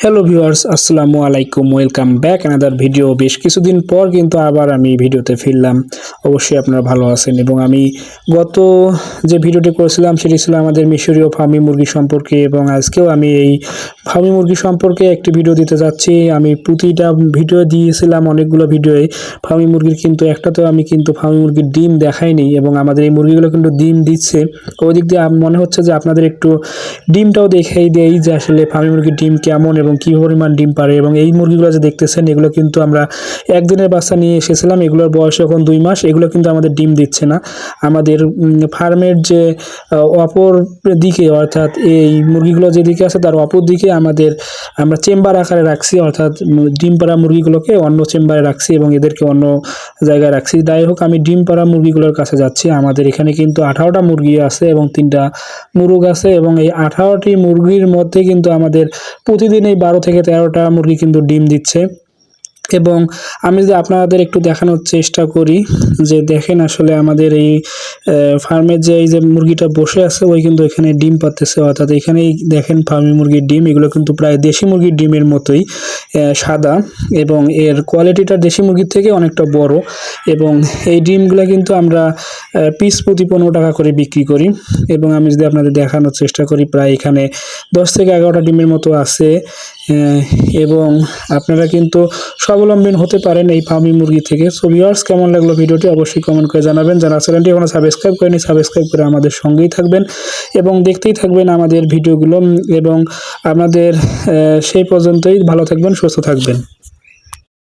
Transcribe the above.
Hello viewers, আসসালামু আলাইকুম। Welcome back another video. বেশ কিছুদিন পর কিন্তু আবার আমি ভিডিওতে ফিরলাম। অবশ্যই আপনারা ভালো আছেন এবং আমি গত যে ভিডিওটি করেছিলাম সেটি ছিল আমাদের মিশরীয় ফার্মি মুরগি সম্পর্কে, এবং আজকেও আমি এই ফার্মি মুরগি সম্পর্কে একটি ভিডিও দিতে যাচ্ছি। আমি প্রতিটা ভিডিও দিয়েছিলাম, অনেকগুলো ভিডিওয়ে ফার্মি মুরগির, কিন্তু একটাতেও আমি কিন্তু ফার্মি মুরগির ডিম দেখাইনি, এবং আমাদের এই মুরগিগুলো কিন্তু ডিম দিচ্ছে। ওই দিক দিয়ে মনে হচ্ছে যে আপনাদের একটু ডিমটাও দেখাই দেই যে আসলে ফার্মি মুরগির ডিম কেমন এবং কী পরিমাণ ডিম পারে। এবং এই মুরগিগুলো যে দেখতেছেন এগুলো কিন্তু আমরা একদিনের বাচ্চা নিয়ে এসেছিলাম, এগুলোর বয়স এখন 2 মাস। এগুলো কিন্তু আমাদের ডিম দিচ্ছে না। আমাদের ফার্মের যে অপর দিকে, অর্থাৎ এই মুরগিগুলো যেদিকে আছে তার অপর দিকে আমরা চেম্বার আকারে রাখছি, অর্থাৎ ডিম পাড়া মুরগিগুলোকে অন্য চেম্বারে রাখছি এবং এদেরকে অন্য জায়গায় রাখছি। যাই হোক, আমি ডিম পাড়া মুরগিগুলোর কাছে যাচ্ছি। আমাদের এখানে কিন্তু 18টা মুরগি আছে এবং 3টা মুরগ আছে, এবং এই 18টি মুরগির মধ্যে কিন্তু আমাদের প্রতিদিন এই 12 থেকে 13টা মুরগি কিন্তু ডিম দিচ্ছে। এবং আমি যদি আপনাদের একটু দেখানোর চেষ্টা করি যে দেখেন আসলে আমাদের এই ফার্মের যে এই যে মুরগিটা বসে আছে ওই কিন্তু এখানে ডিম পাড়তেছে, অর্থাৎ এখানেই দেখেন ফার্মি মুরগির ডিম। এগুলো কিন্তু প্রায় দেশি মুরগির ডিমের মতোই সাদা, এবং এর কোয়ালিটিটা দেশি মুরগির থেকে অনেকটা বড়। এবং এই ডিমগুলো কিন্তু আমরা পিস প্রতি 15 টাকা করে বিক্রি করি। এবং আমি যদি আপনাদের দেখানোর চেষ্টা করি, প্রায় এখানে 10 থেকে 11টা ডিমের মতো আছে। এবং আপনারা কিন্তু স্বাবলম্বী হতে পারেন এই ফার্মি মুরগি থেকে। সো ভিউয়ার্স, কেমন লাগলো ভিডিওটি অবশ্যই কমেন্ট করে জানাবেন। যারা চ্যানেলটি এখনো সাবস্ক্রাইব করেনি, সাবস্ক্রাইব করে আমাদের সঙ্গেই থাকবেন এবং দেখতেই থাকবেন আমাদের ভিডিওগুলো। এবং আপনাদের সেই পর্যন্তই ভালো থাকবেন, সুস্থ থাকবেন।